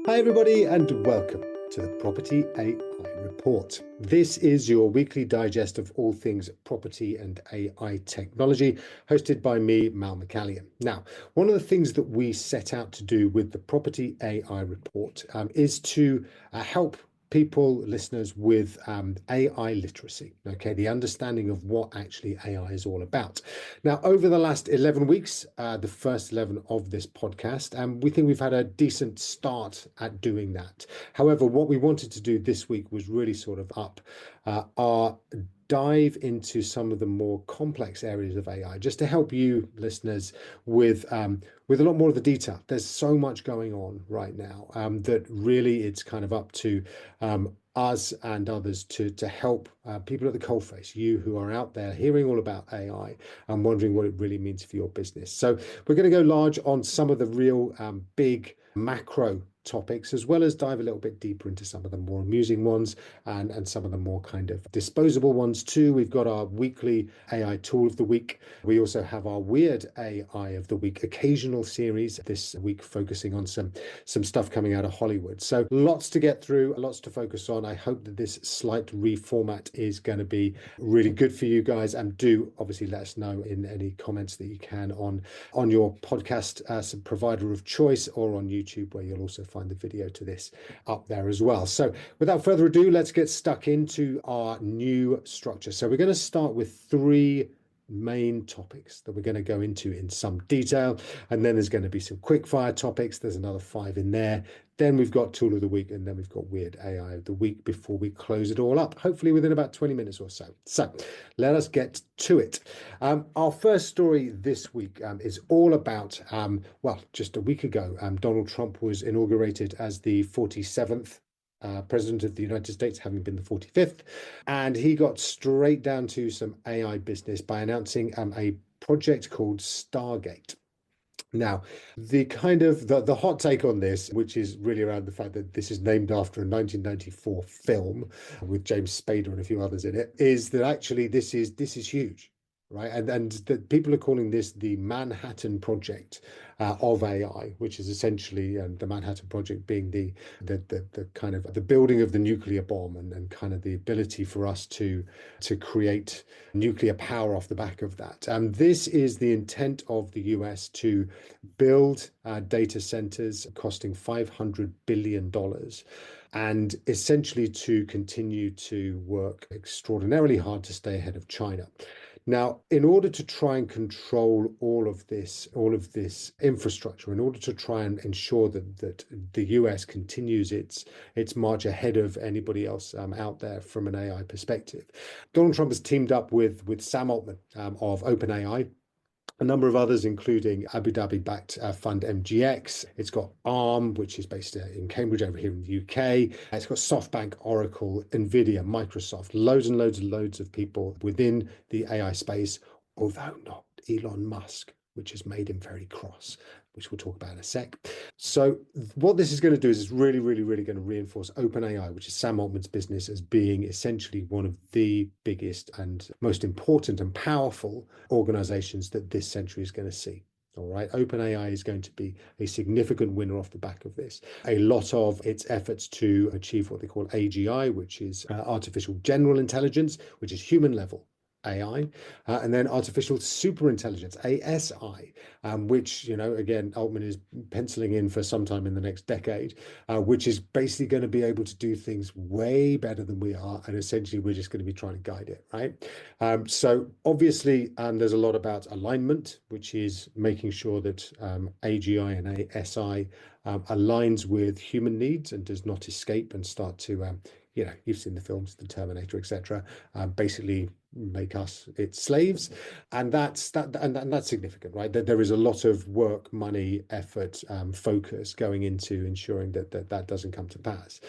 Hi, everybody, and welcome to the Property AI Report. This is your weekly digest of all things property and AI technology, hosted by me, Mal McCallion. Now, one of the things that we set out to do with the Property AI Report is to help people, listeners, with AI literacy, okay, the understanding of what actually AI is all about. Now, over the last 11 weeks, the first 11 of this podcast, we think we've had a decent start at doing that. However, what we wanted to do this week was really sort of up our dive into some of the more complex areas of AI, just to help you listeners with a lot more of the detail. There's so much going on right now that really it's kind of up to us and others to help people at the coalface, you who are out there hearing all about AI and wondering what it really means for your business. So we're going to go large on some of the real big macro topics, as well as dive a little bit deeper into some of the more amusing ones and some of the more kind of disposable ones too. We've got our weekly AI tool of the week. We also have our weird AI of the week occasional series this week, focusing on some stuff coming out of Hollywood. So lots to get through, lots to focus on. I hope that this slight reformat is going to be really good for you guys, and do obviously let us know in any comments that you can on your podcast provider of choice, or on YouTube, where you'll also find the video to this up there as well. So without further ado, let's get stuck into our new structure. So we're going to start with three main topics that we're going to go into in some detail, and then there's going to be some quick fire topics. There's another 5 in there. Then we've got tool of the week, and then we've got weird AI of the week before we close it all up, hopefully within about 20 minutes or so. So let us get to it. Our first story this week is all about, well, just a week ago, Donald Trump was inaugurated as the 47th President of the United States, having been the 45th. And he got straight down to some AI business by announcing a project called Stargate. Now, the kind of the hot take on this, which is really around the fact that this is named after a 1994 film with James Spader and a few others in it, is that actually this is huge, right? And that people are calling this the Manhattan Project of AI, which is essentially the Manhattan Project being the kind of the building of the nuclear bomb, and kind of the ability for us to create nuclear power off the back of that. And this is the intent of the US to build data centers costing $500 billion, and essentially to continue to work extraordinarily hard to stay ahead of China. Now, in order to try and control all of this infrastructure, in order to try and ensure that the US continues its march ahead of anybody else out there from an AI perspective, Donald Trump has teamed up with Sam Altman of OpenAI, a number of others, including Abu Dhabi-backed fund MGX. It's got Arm, which is based in Cambridge over here in the UK. It's got SoftBank, Oracle, Nvidia, Microsoft, loads and loads and loads of people within the AI space, although not Elon Musk, which has made him very cross, which we'll talk about in a sec. So what this is going to do is it's really, really, really going to reinforce OpenAI, which is Sam Altman's business, as being essentially one of the biggest and most important and powerful organizations that this century is going to see. All right, OpenAI is going to be a significant winner off the back of this. A lot of its efforts to achieve what they call AGI, which is artificial general intelligence, which is human level AI, and then artificial superintelligence, ASI, which, you know, again, Altman is penciling in for some time in the next decade, which is basically going to be able to do things way better than we are, and essentially we're just going to be trying to guide it, right? So obviously, there's a lot about alignment, which is making sure that AGI and ASI aligns with human needs and does not escape and start to you know, you've seen the films, The Terminator, etc. Basically make us its slaves, and that's significant, right? That there is a lot of work, money, effort, focus going into ensuring that doesn't come to pass.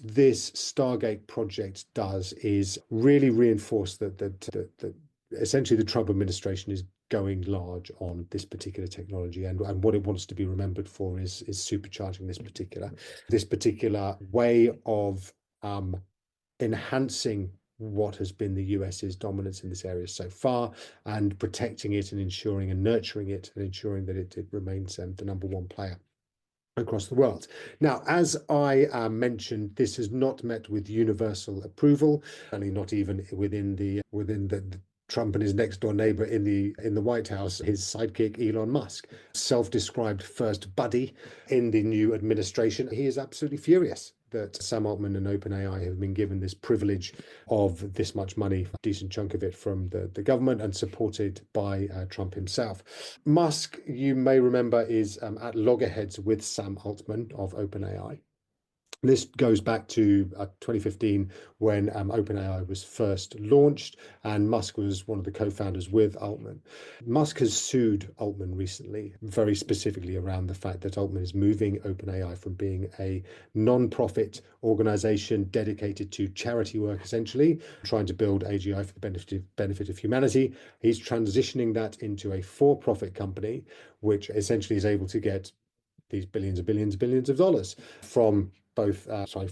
This Stargate project does is really reinforce that essentially the Trump administration is going large on this particular technology, and what it wants to be remembered for is supercharging this particular way of enhancing what has been the US's dominance in this area so far, and protecting it and ensuring and nurturing it and ensuring that it remains the number one player. across the world. Now, as I mentioned, this has not met with universal approval, certainly not even within the Trump and his next door neighbor in the White House, his sidekick Elon Musk, self-described first buddy in the new administration. He is absolutely furious that Sam Altman and OpenAI have been given this privilege of this much money, a decent chunk of it from the government and supported by Trump himself. Musk, you may remember, is at loggerheads with Sam Altman of OpenAI. This goes back to 2015 when OpenAI was first launched, and Musk was one of the co-founders with Altman. Musk has sued Altman recently, very specifically around the fact that Altman is moving OpenAI from being a non-profit organization dedicated to charity work, essentially, trying to build AGI for the benefit of humanity. He's transitioning that into a for-profit company, which essentially is able to get these billions of dollars from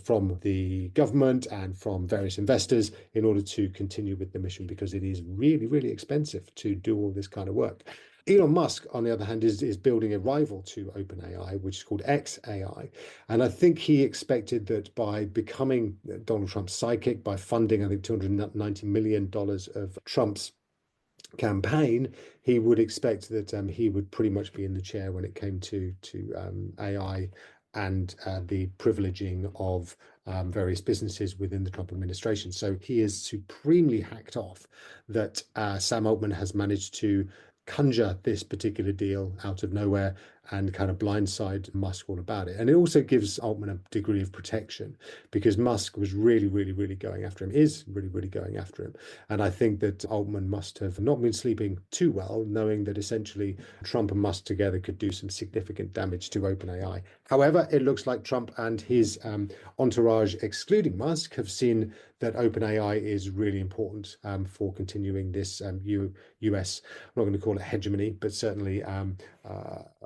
from the government and from various investors in order to continue with the mission, because it is really, really expensive to do all this kind of work. Elon Musk, on the other hand, is building a rival to OpenAI, which is called xAI. And I think he expected that by becoming Donald Trump's sidekick, by funding, I think, $290 million of Trump's campaign, he would expect that he would pretty much be in the chair when it came to AI and the privileging of various businesses within the Trump administration. So he is supremely hacked off that Sam Altman has managed to conjure this particular deal out of nowhere and kind of blindside Musk all about it. And it also gives Altman a degree of protection, because Musk was really, really, really going after him, is really, really going after him. And I think that Altman must have not been sleeping too well, knowing that essentially Trump and Musk together could do some significant damage to OpenAI. However, it looks like Trump and his entourage, excluding Musk, have seen that OpenAI is really important for continuing this US, I'm not going to call it hegemony, but certainly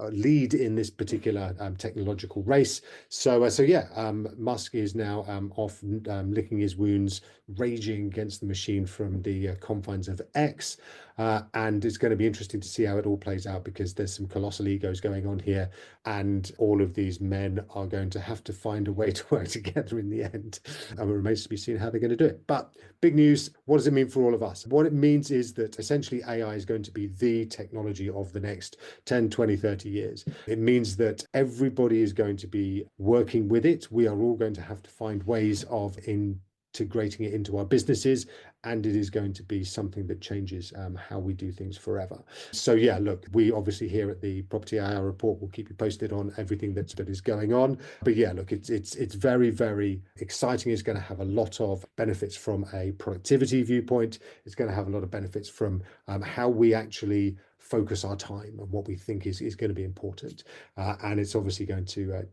lead in this particular technological race. So yeah, Musk is now off licking his wounds, raging against the machine from the confines of X. And it's going to be interesting to see how it all plays out, because there's some colossal egos going on here, and all of these men are going to have to find a way to work together in the end. And it remains to be seen how they're going to do it. But big news, what does it mean for all of us? What it means is that essentially AI is going to be the technology of the next 10, 20, 30 years. It means that everybody is going to be working with it. We are all going to have to find ways of integrating it into our businesses, and it is going to be something that changes how we do things forever. So yeah, look, we obviously here at the Property AI Report will keep you posted on everything that is going on. But yeah, look, it's very, very exciting. It's going to have a lot of benefits from a productivity viewpoint. It's going to have a lot of benefits from how we actually focus our time and what we think is going to be important. And it's obviously going to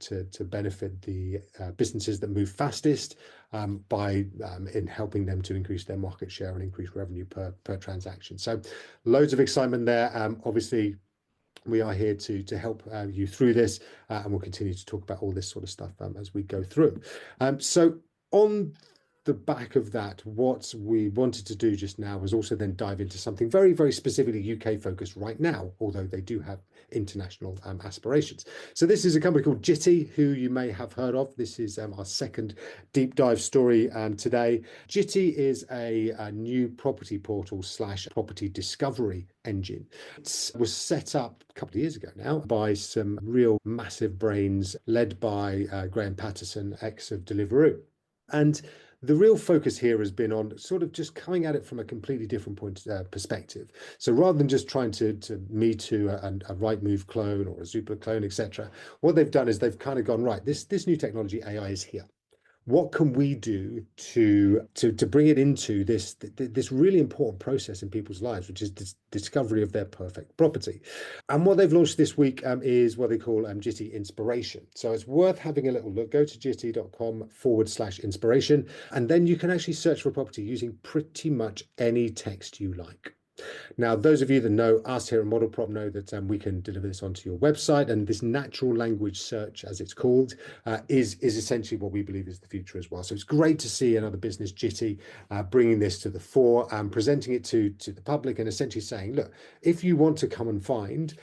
benefit the businesses that move fastest by in helping them to increase their market share and increase revenue per transaction. So loads of excitement there. Obviously, we are here to help you through this, and we'll continue to talk about all this sort of stuff as we go through. So on the back of that, what we wanted to do just now was also then dive into something very, very specifically UK focused right now, although they do have international aspirations. So this is a company called Jitty, who you may have heard of. This is our second deep dive story today. Jitty is a new property portal / property discovery engine. It was set up a couple of years ago now by some real massive brains led by Graham Patterson, ex of Deliveroo. And the real focus here has been on sort of just coming at it from a completely different perspective. So rather than just trying to me too a Rightmove clone or a Zoopla clone, etc., what they've done is they've kind of gone, right, this new technology, AI, is here. What can we do to bring it into this really important process in people's lives, which is the discovery of their perfect property? And what they've launched this week is what they call Jitty Inspiration. So it's worth having a little look. Go to jitty.com/inspiration, and then you can actually search for property using pretty much any text you like. Now, those of you that know us here at Model Prop know that we can deliver this onto your website, and this natural language search, as it's called, is essentially what we believe is the future as well. So it's great to see another business, Jitty, bringing this to the fore and presenting it to the public, and essentially saying, look, if you want to come and find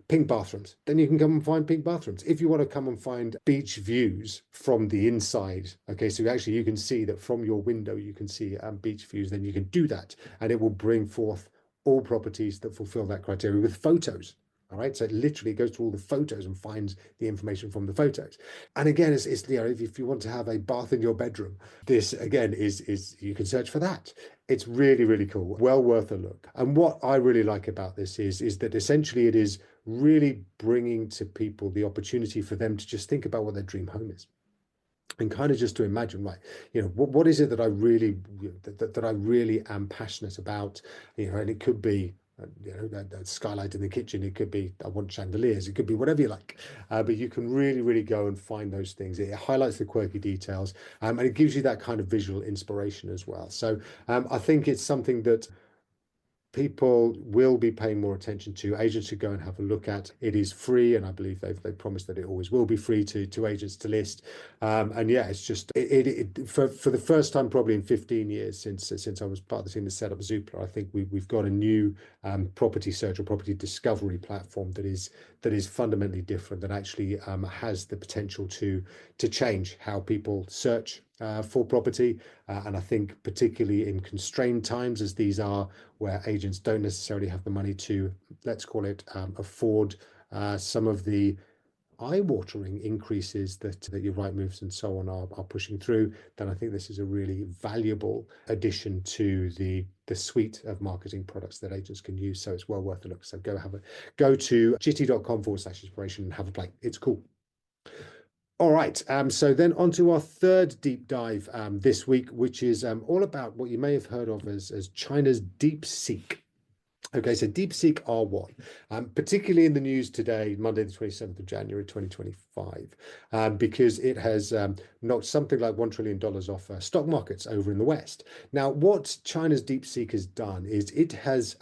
pink bathrooms, then you can come and find pink bathrooms. If you want to come and find beach views from the inside, okay, so actually you can see that from your window, you can see beach views, then you can do that. And it will bring forth all properties that fulfill that criteria with photos. All right, so it literally goes through all the photos and finds the information from the photos. And again, it's you know, if you want to have a bath in your bedroom, this again is you can search for that. It's really, really cool. Well worth a look. And what I really like about this is that essentially it is really bringing to people the opportunity for them to just think about what their dream home is. And kind of just to imagine, right, you know, what is it that I really that I really am passionate about, you know, and it could be you know, that skylight in the kitchen. It could be I want chandeliers. It could be whatever you like. But you can really, really go and find those things. It highlights the quirky details, and it gives you that kind of visual inspiration as well. So I think it's something that people will be paying more attention to. Agents should go and have a look at. It is free, and I believe they've promised that it always will be free to agents to list. And yeah, it's just for the first time probably in 15 years since I was part of the team that set up Zoopla, I think we've got a new property search or property discovery platform that is fundamentally different, that actually has the potential to change how people search for property. And I think particularly in constrained times as these are, where agents don't necessarily have the money to, let's call it, afford some of the eye-watering increases that your Rightmoves and so on are pushing through, then I think this is a really valuable addition to the suite of marketing products that agents can use. So it's well worth a look. So go to jitty.com/inspiration and have a play. It's cool. All right, so then on to our third deep dive this week, which is all about what you may have heard of as China's DeepSeek. Okay, so DeepSeek R1, particularly in the news today, Monday, the 27th of January, 2025, because it has knocked something like $1 trillion off stock markets over in the West. Now, what China's DeepSeek has done is it has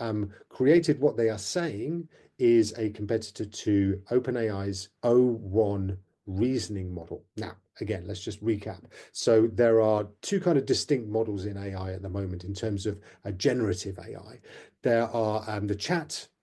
created what they are saying is a competitor to OpenAI's O1 reasoning model. Now, again, let's just recap. So there are two kind of distinct models in AI at the moment in terms of a generative AI. There are the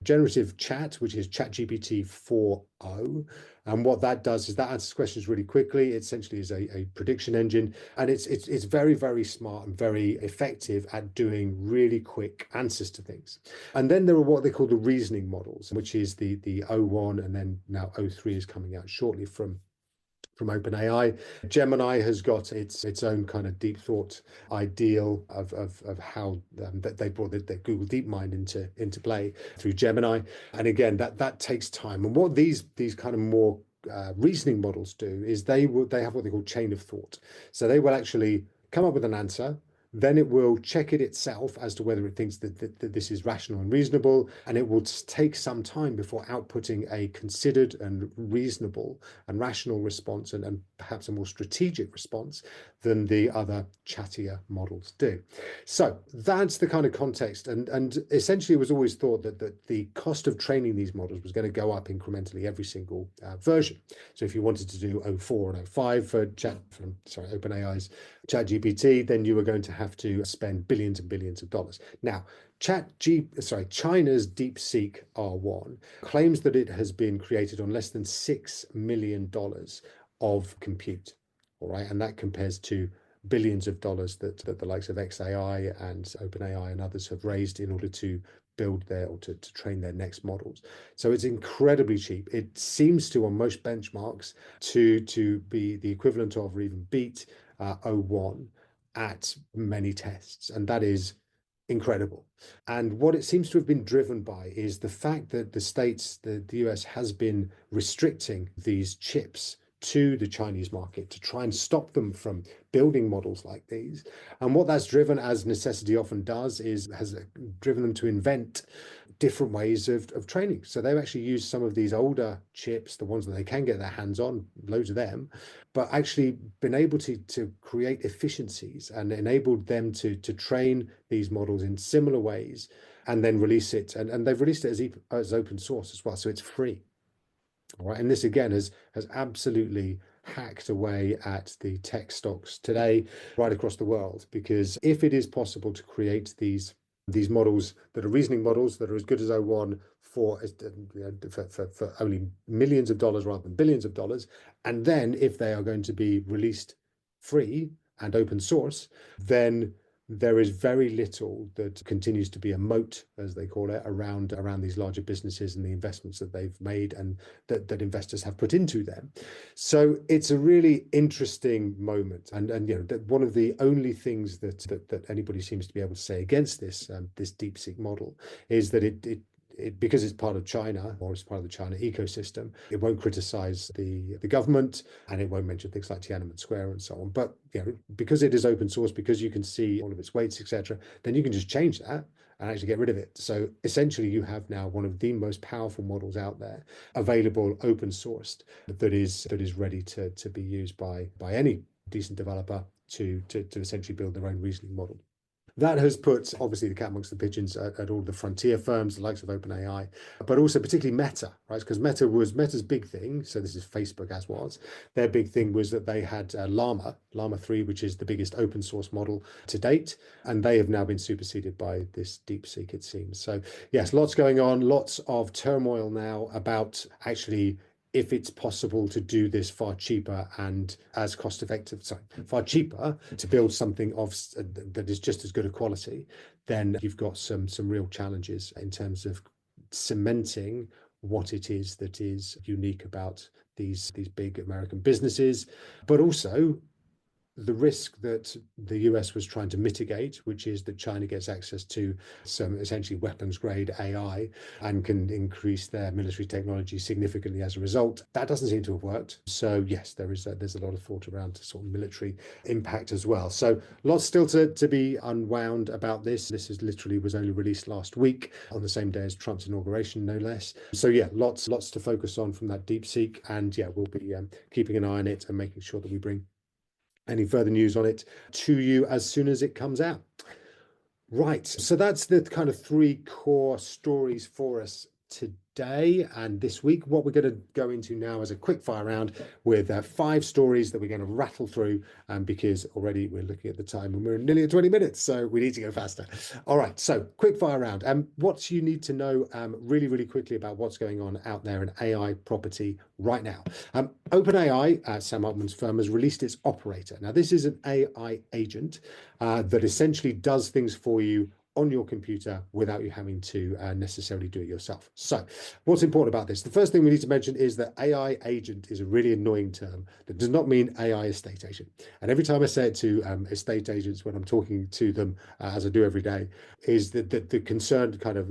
generative chat, which is ChatGPT 4.0. And what that does is that answers questions really quickly. It essentially is a prediction engine, and it's very, very smart and very effective at doing really quick answers to things. And then there are what they call the reasoning models, which is the O1, and then now O3 is coming out shortly from OpenAI. Gemini has got its own kind of deep thought ideal of how that they brought the Google DeepMind into play through Gemini. And again, that takes time. And what these kind of more reasoning models do is they have what they call chain of thought. So they will actually come up with an answer. Then it will check it itself as to whether it thinks that this is rational and reasonable, and it will take some time before outputting a considered and reasonable and rational response, and perhaps a more strategic response than the other chattier models do. So that's the kind of context, and essentially it was always thought that the cost of training these models was going to go up incrementally every single version. So if you wanted to do O4 and O5 for OpenAI's ChatGPT, then you were going to have to spend billions and billions of dollars. Now, China's DeepSeek R1 claims that it has been created on less than $6 million of compute. All right, and that compares to billions of dollars that the likes of XAI and OpenAI and others have raised in order to build to train their next models. So it's incredibly cheap. It seems to, on most benchmarks, to be the equivalent of or even beat O1 at many tests, and that is incredible. And what it seems to have been driven by is the fact that the US has been restricting these chips to the Chinese market to try and stop them from building models like these. And what that's driven, as necessity often does, has driven them to invent different ways of training. So they've actually used some of these older chips, the ones that they can get their hands on, loads of them, but actually been able to create efficiencies and enabled them to train these models in similar ways and then release it. And they've released it as open source as well, so it's free. All right, and this again has absolutely hacked away at the tech stocks today right across the world, because if it is possible to create these these models that are reasoning models that are as good as O1 for, for only millions of dollars rather than billions of dollars. And then if they are going to be released free and open source, then there is very little that continues to be a moat, as they call it, around these larger businesses and the investments that they've made and that investors have put into them. So it's a really interesting moment, and one of the only things that anybody seems to be able to say against this this DeepSeek model is that because it's part of China or it's part of the China ecosystem, it won't criticize the government, and it won't mention things like Tiananmen Square and so on. But because it is open source, because you can see all of its weights, etc., then you can just change that and actually get rid of it. So essentially, you have now one of the most powerful models out there, available, open sourced, that is ready to be used by any decent developer to essentially build their own reasoning model. That has put, obviously, the cat amongst the pigeons at all the frontier firms, the likes of OpenAI, but also particularly Meta, right? Because Meta's big thing. So this is Facebook as was. Their big thing was that they had Llama 3, which is the biggest open source model to date. And they have now been superseded by this DeepSeek, it seems. So yes, lots going on, lots of turmoil now about actually if it's possible to do this far cheaper and as cost effective, far cheaper to build something that is just as good a quality, then you've got some real challenges in terms of cementing what it is that is unique about these big American businesses, but also the risk that the US was trying to mitigate, which is that China gets access to some essentially weapons grade AI and can increase their military technology significantly as a result. That doesn't seem to have worked. So yes, there's a lot of thought around sort of military impact as well. So lots still to be unwound about this. This is literally was only released last week on the same day as Trump's inauguration, no less. So yeah, lots to focus on from that DeepSeek, and yeah, we'll be keeping an eye on it and making sure that we bring any further news on it to you as soon as it comes out. Right, so that's the kind of three core stories for us today and this week. What we're going to go into now is a quick fire round with 5 stories that we're going to rattle through, because already we're looking at the time and we're nearly at 20 minutes, so we need to go faster. All right, so quick fire round. What you need to know really quickly about what's going on out there in AI property right now. OpenAI, Sam Altman's firm, has released its operator. Now, this is an AI agent that essentially does things for you on your computer without you having to necessarily do it yourself. So what's important about this? The first thing we need to mention is that AI agent is a really annoying term that does not mean AI estate agent. And every time I say it to estate agents when I'm talking to them, as I do every day, is that the concern kind of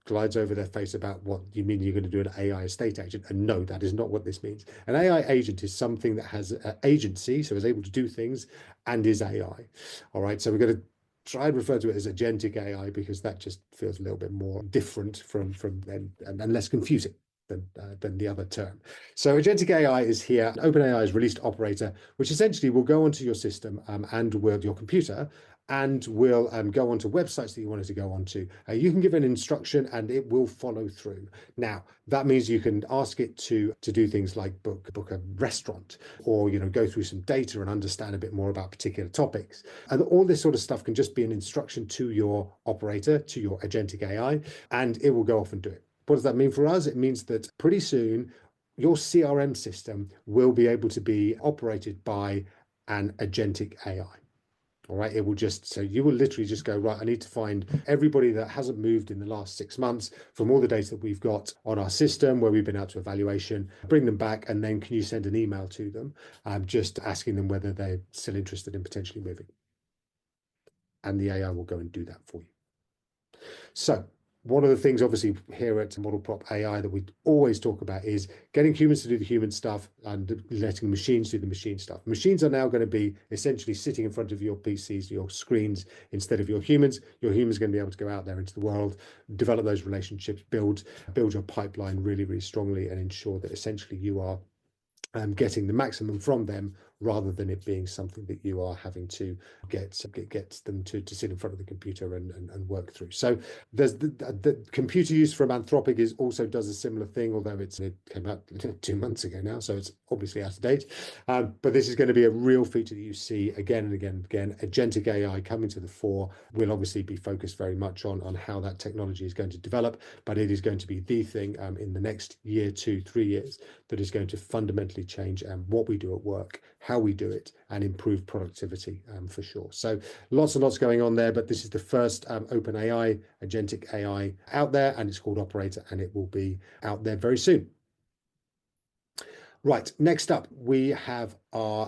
glides over their face about what you mean you're going to do an AI estate agent. And no, that is not what this means. An AI agent is something that has agency, so is able to do things and is AI. All right, so we're going to try and refer to it as agentic AI because that just feels a little bit more different from and less confusing than the other term. So agentic AI is here. OpenAI has released Operator, which essentially will go onto your system and your computer, and will go onto websites that you want it to go onto. You can give an instruction and it will follow through. Now, that means you can ask it to do things like book a restaurant, or go through some data and understand a bit more about particular topics. And all this sort of stuff can just be an instruction to your operator, to your agentic AI, and it will go off and do it. What does that mean for us? It means that pretty soon your CRM system will be able to be operated by an agentic AI. All right, it will so you will literally just go, right, I need to find everybody that hasn't moved in the last 6 months from all the data that we've got on our system where we've been out to evaluation, bring them back, and then can you send an email to them just asking them whether they're still interested in potentially moving. And the AI will go and do that for you. So one of the things, obviously, here at Model Prop AI that we always talk about is getting humans to do the human stuff and letting machines do the machine stuff. Machines are now going to be essentially sitting in front of your PCs, your screens, instead of your humans. Your humans are going to be able to go out there into the world, develop those relationships, build your pipeline really strongly, and ensure that essentially you are getting the maximum from them rather than it being something that you are having to get them to sit in front of the computer and work through. So there's the computer use from Anthropic is also does a similar thing, although it came out 2 months ago now, so it's obviously out of date. But this is going to be a real feature that you see again and again and again. Agentic AI coming to the fore will obviously be focused very much on how that technology is going to develop, but it is going to be the thing in the next year, 2, 3 years that is going to fundamentally change what we do at work, how we do it, and improve productivity for sure. So lots and lots going on there, but this is the first open AI, agentic AI out there, and it's called Operator, and it will be out there very soon. Right, next up, we have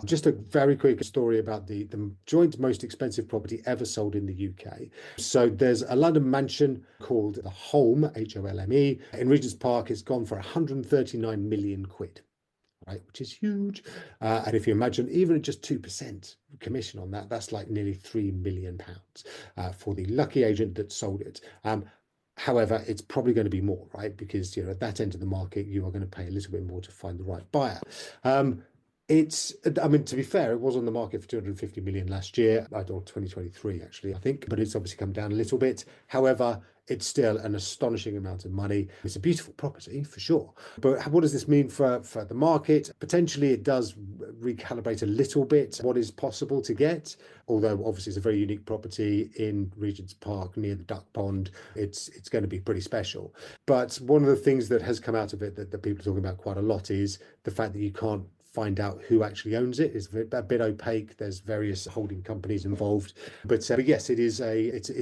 just a very quick story about the joint most expensive property ever sold in the UK. So there's a London mansion called the Holme, Holme, in Regent's Park. It's gone for 139 million quid. Right, which is huge. And if you imagine even just 2% commission on that, that's like nearly £3 million for the lucky agent that sold it. However, it's probably going to be more, right? Because at that end of the market, you are going to pay a little bit more to find the right buyer. I mean, to be fair, it was on the market for 250 million last year, or 2023, actually, I think, but it's obviously come down a little bit. However, it's still an astonishing amount of money. It's a beautiful property for sure. But what does this mean for the market? Potentially, it does recalibrate a little bit what is possible to get. Although obviously it's a very unique property in Regent's Park near the Duck Pond. It's going to be pretty special. But one of the things that has come out of it that people are talking about quite a lot is the fact that you can't find out who actually owns it. It's a bit opaque. There's various holding companies involved, but yes, it's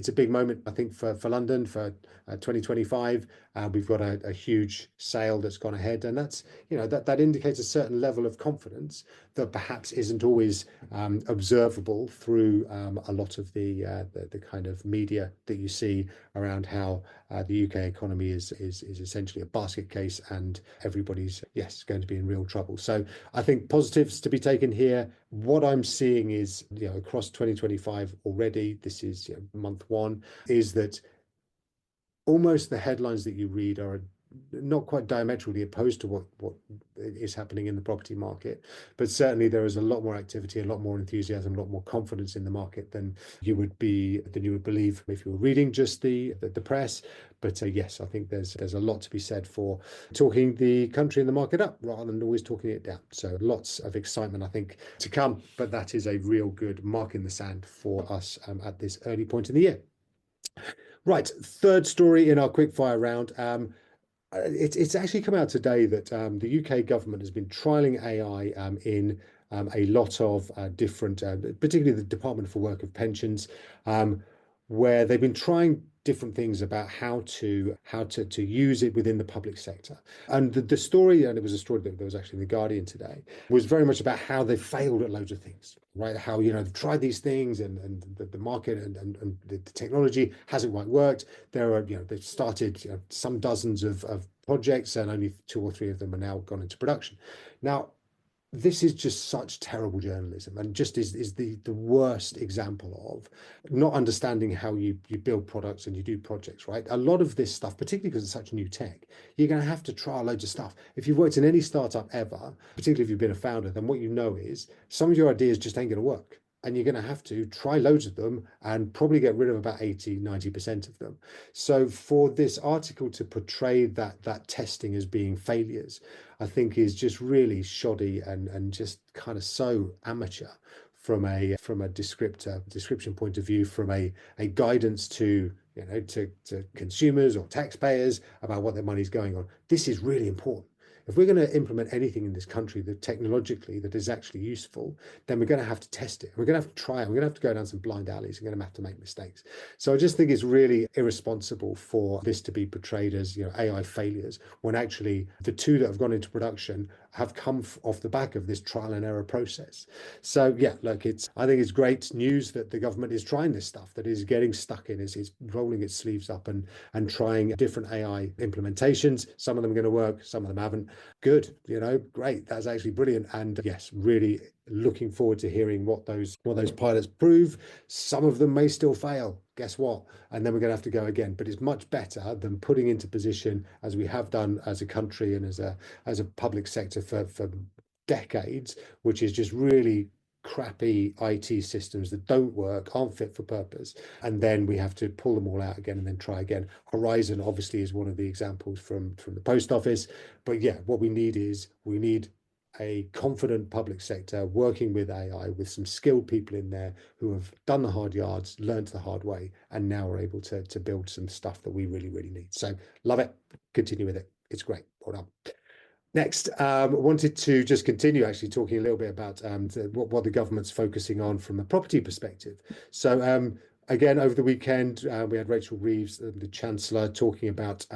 a big moment, I think, for London for 2025. We've got a huge sale that's gone ahead, and that's that indicates a certain level of confidence that perhaps isn't always observable through a lot of the kind of media that you see around how the UK economy is essentially a basket case, and everybody's going to be in real trouble. So I think positives to be taken here. What I'm seeing is across 2025 already. This is month one. Is that almost the headlines that you read are not quite diametrically opposed to what is happening in the property market, but certainly there is a lot more activity, a lot more enthusiasm, a lot more confidence in the market than you would believe if you were reading just the press. But yes, I think there's a lot to be said for talking the country and the market up rather than always talking it down. So lots of excitement, I think, to come. But that is a real good mark in the sand for us at this early point in the year. Right, third story in our quickfire round. It's actually come out today that the UK government has been trialing AI in a lot of different, particularly the Department for Work and Pensions, where they've been trying different things about how to use it within the public sector. And the story, and it was a story that was actually in the Guardian today, was very much about how they failed at loads of things, right? How they've tried these things and the market and the technology hasn't quite worked. There are they've started some dozens of projects, and only 2 or 3 of them are now gone into production. Now, this is just such terrible journalism, and just is the worst example of not understanding how you build products and you do projects, right? A lot of this stuff, particularly because it's such new tech, you're going to have to try loads of stuff. If you've worked in any startup ever, particularly if you've been a founder, then what you know is some of your ideas just ain't going to work. And you're going to have to try loads of them and probably get rid of about 80–90% of them. So for this article to portray that testing as being failures, I think is just really shoddy and just kind of so amateur from a description point of view, from a guidance to to consumers or taxpayers about what their money's going on. This is really important. If we're going to implement anything in this country that technologically that is actually useful, then we're going to have to test it. We're going to have to try it. We're going to have to go down some blind alleys. We're going to have to make mistakes. So I just think it's really irresponsible for this to be portrayed as AI failures, when actually the two that have gone into production have come off the back of this trial and error process. So yeah, look, I think it's great news that the government is trying this stuff, that is getting stuck in, is rolling its sleeves up and trying different AI implementations. Some of them are going to work, some of them haven't. Good, great. That's actually brilliant. And yes, really looking forward to hearing what those pilots prove. Some of them may still fail. Guess what? And then we're going to have to go again. But it's much better than putting into position, as we have done as a country and as a public sector for decades, which is just really crappy IT systems that don't work, aren't fit for purpose, and then we have to pull them all out again and then try again. Horizon obviously is one of the examples from the post office, but yeah, what we need is we need a confident public sector working with AI, with some skilled people in there who have done the hard yards, learned the hard way, and now are able to build some stuff that we really, really need. So love it. Continue with it. It's great. Well done. Next, wanted to just continue actually talking a little bit about what the government's focusing on from a property perspective. So again, over the weekend, we had Rachel Reeves, the Chancellor, talking about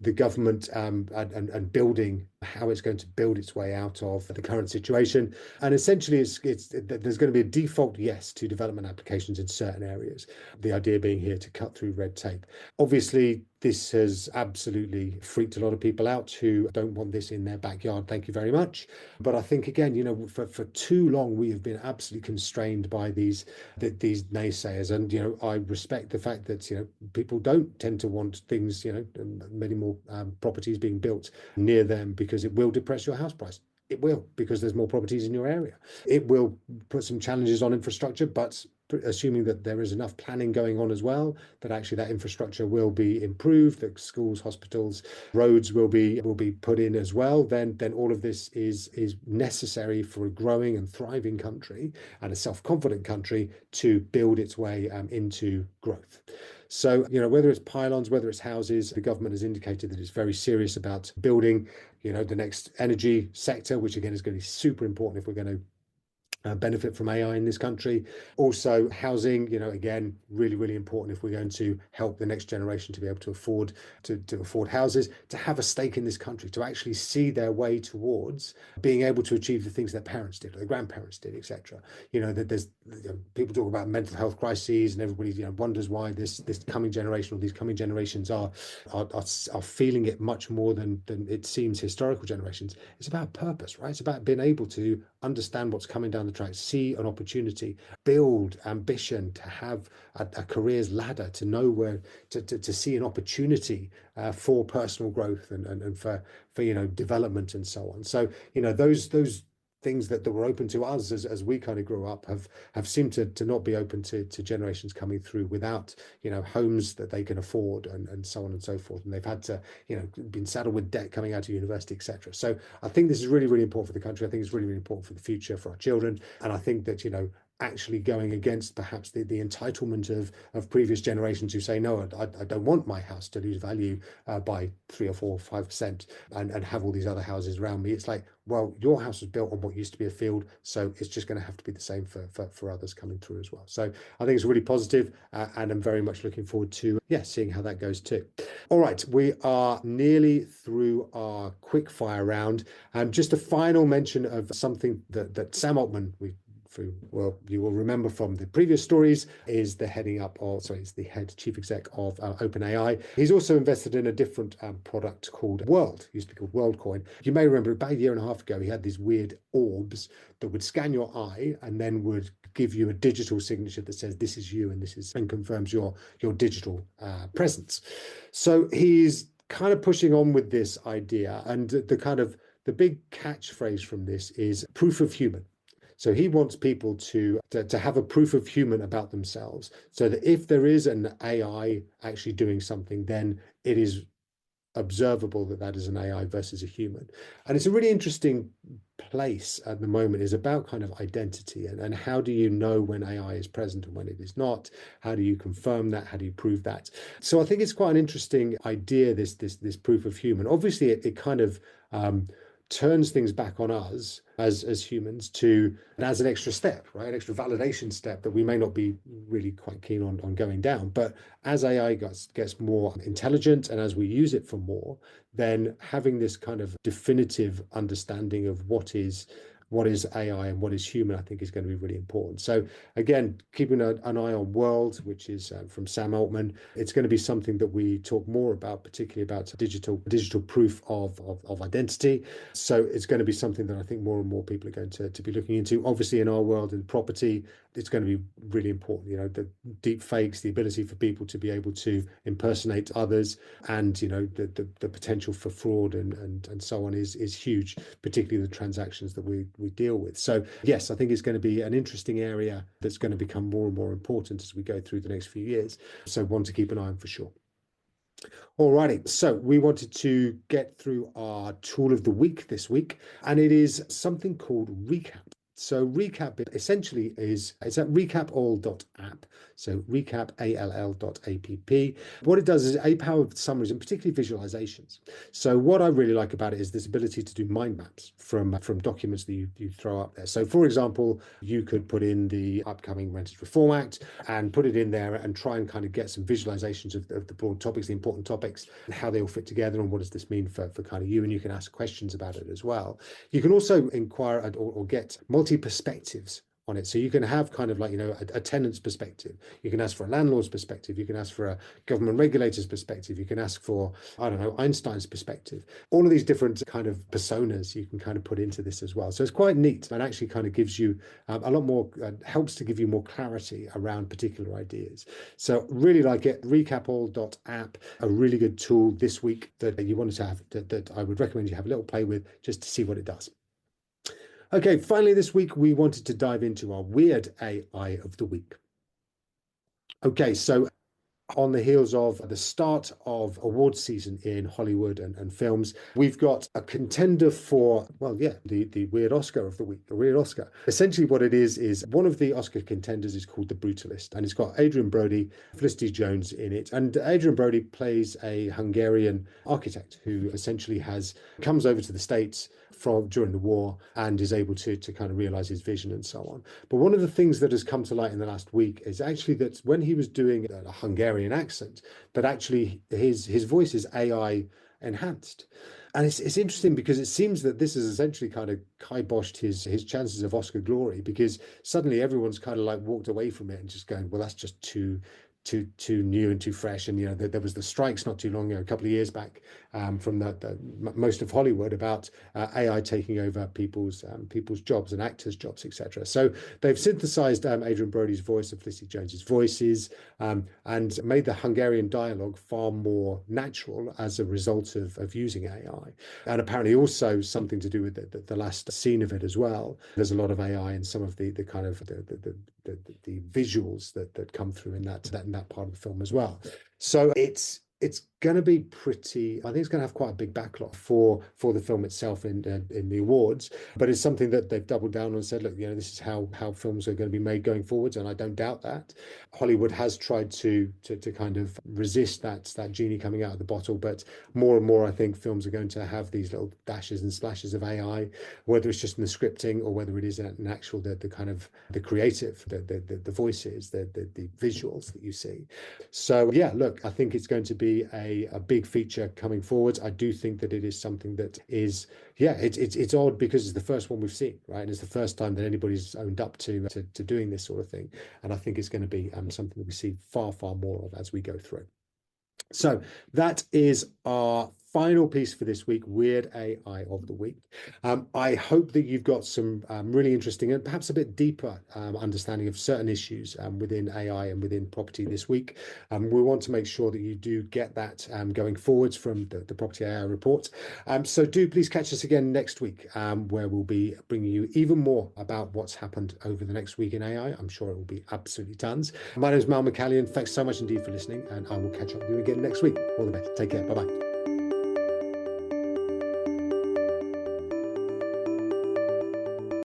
the government and building, how it's going to build its way out of the current situation. And essentially, there's going to be a default yes to development applications in certain areas. The idea being here to cut through red tape. Obviously, this has absolutely freaked a lot of people out who don't want this in their backyard. Thank you very much. But I think, again, you know, for too long, we have been absolutely constrained by these naysayers. And, you know, I respect the fact that, you know, people don't tend to want things, you know, many more properties being built near them because it will depress your house price. It will, because there's more properties in your area. It will put some challenges on infrastructure, but assuming that there is enough planning going on as well, that actually that infrastructure will be improved, that schools, hospitals, roads will be put in as well, then all of this is necessary for a growing and thriving country and a self-confident country to build its way into growth. So, you know, whether it's pylons, whether it's houses, the government has indicated that it's very serious about building, you know, the next energy sector, which again is going to be super important if we're going to benefit from AI in this country. Also, housing, you know, again, really, really important if we're going to help the next generation to be able to afford houses, to have a stake in this country, to actually see their way towards being able to achieve the things their parents did or their grandparents did, etc. You know, that there's, you know, people talk about mental health crises, and everybody, you know, wonders why this coming generation or these coming generations are feeling it much more than it seems historical generations. It's about purpose, right? It's about being able to understand what's coming down the track, see an opportunity, build ambition, to have a career's ladder, to know where to see an opportunity for personal growth and for you know, development and so on. So, you know, those things that were open to us as we kind of grew up have seemed to not be open to generations coming through without, you know, homes that they can afford and so on and so forth. And they've had to, you know, been saddled with debt coming out of university, etc. So I think this is really, really important for the country. I think it's really, really important for the future, for our children. And I think that, you know, actually going against perhaps the entitlement of previous generations who say, no, I don't want my house to lose value by 3 or 4 or 5% and have all these other houses around me. It's like, well, your house was built on what used to be a field, so it's just going to have to be the same for others coming through as well. So I think it's really positive, and I'm very much looking forward to seeing how that goes too. All right, we are nearly through our quick fire round, and just a final mention of something that Sam Altman, well, you will remember from the previous stories, is the is the head chief exec of OpenAI. He's also invested in a different product called World. It used to be called WorldCoin. You may remember about a year and a half ago, he had these weird orbs that would scan your eye and then would give you a digital signature that says this is you and confirms your digital presence. So he's kind of pushing on with this idea, and the big catchphrase from this is proof of human. So he wants people to have a proof of human about themselves, so that if there is an AI actually doing something, then it is observable that is an AI versus a human. And it's a really interesting place at the moment, is about kind of identity and how do you know when AI is present and when it is not? How do you confirm that? How do you prove that? So I think it's quite an interesting idea, this proof of human. Obviously, it kind of turns things back on us as humans as an extra step, right? An extra validation step that we may not be really quite keen on going down. But as AI gets more intelligent and as we use it for more, then having this kind of definitive understanding of what is what is AI and what is human, I think is going to be really important. So again, keeping an eye on World, which is from Sam Altman. It's going to be something that we talk more about, particularly about digital proof of identity. So it's going to be something that I think more and more people are going to be looking into. Obviously, in our world in property, it's going to be really important. You know, the deep fakes, the ability for people to be able to impersonate others, and you know, the potential for fraud and so on is huge, particularly the transactions that we deal with. So yes, I think it's going to be an interesting area that's going to become more and more important as we go through the next few years. So one to keep an eye on for sure. Alrighty, so we wanted to get through our tool of the week this week, and it is something called Recap. So Recap essentially is it's at recapall.app. So recapall.app. What it does is a powered summaries and particularly visualizations. So what I really like about it is this ability to do mind maps from documents that you throw up there. So for example, you could put in the upcoming Renters Reform Act and put it in there and try and kind of get some visualizations of the broad topics, the important topics, and how they all fit together, and what does this mean for kind of you, and you can ask questions about it as well. You can also inquire or get multi-perspectives on it. So you can have kind of like, you know, a tenant's perspective. You can ask for a landlord's perspective. You can ask for a government regulator's perspective. You can ask for, I don't know, Einstein's perspective. All of these different kind of personas you can kind of put into this as well. So it's quite neat and actually kind of gives you a lot more, helps to give you more clarity around particular ideas. So really like it. Recapall.app, a really good tool this week that you wanted to have, that I would recommend you have a little play with just to see what it does. Okay, finally this week, we wanted to dive into our weird AI of the week. Okay, so on the heels of the start of awards season in Hollywood and films, we've got a contender for, well, yeah, the weird Oscar of the week, the weird Oscar. Essentially what it is one of the Oscar contenders is called The Brutalist, and it's got Adrian Brody, Felicity Jones in it. And Adrian Brody plays a Hungarian architect who essentially comes over to the States from during the war and is able to kind of realize his vision and so on. But one of the things that has come to light in the last week is actually that when he was doing a Hungarian accent, that actually his voice is AI enhanced. And it's interesting because it seems that this has essentially kind of kiboshed his chances of Oscar glory, because suddenly everyone's kind of like walked away from it and just going, well, that's just too new and too fresh. And you know, there was the strikes not too long ago, a couple of years back, from the most of Hollywood about AI taking over people's jobs and actors' jobs, etc. So they've synthesized Adrian Brody's voice and Felicity Jones's voices, and made the Hungarian dialogue far more natural as a result of using AI. And apparently also something to do with the last scene of it as well. There's a lot of AI in some of the kind of the visuals that come through in that part of the film as well. So it's going to be pretty, I think it's going to have quite a big backlog for the film itself in the awards, but it's something that they've doubled down on and said, look, you know, this is how films are going to be made going forwards, and I don't doubt that. Hollywood has tried to kind of resist that genie coming out of the bottle, but more and more I think films are going to have these little dashes and splashes of AI, whether it's just in the scripting or whether it is an actual the kind of the creative, the voices, the visuals that you see. So yeah, look, I think it's going to be a big feature coming forward. I do think that it is something that is, yeah, it's odd because it's the first one we've seen, right? And it's the first time that anybody's owned up to doing this sort of thing. And I think it's going to be something that we see far more of as we go through. So that is our final piece for this week, Weird AI of the Week. I hope that you've got some really interesting and perhaps a bit deeper understanding of certain issues within AI and within property this week. We want to make sure that you do get that going forwards from the Property AI report. So do please catch us again next week, where we'll be bringing you even more about what's happened over the next week in AI. I'm sure it will be absolutely tons. My name is Mal McCallion. Thanks so much indeed for listening, and I will catch up with you again next week. All the best. Take care. Bye-bye.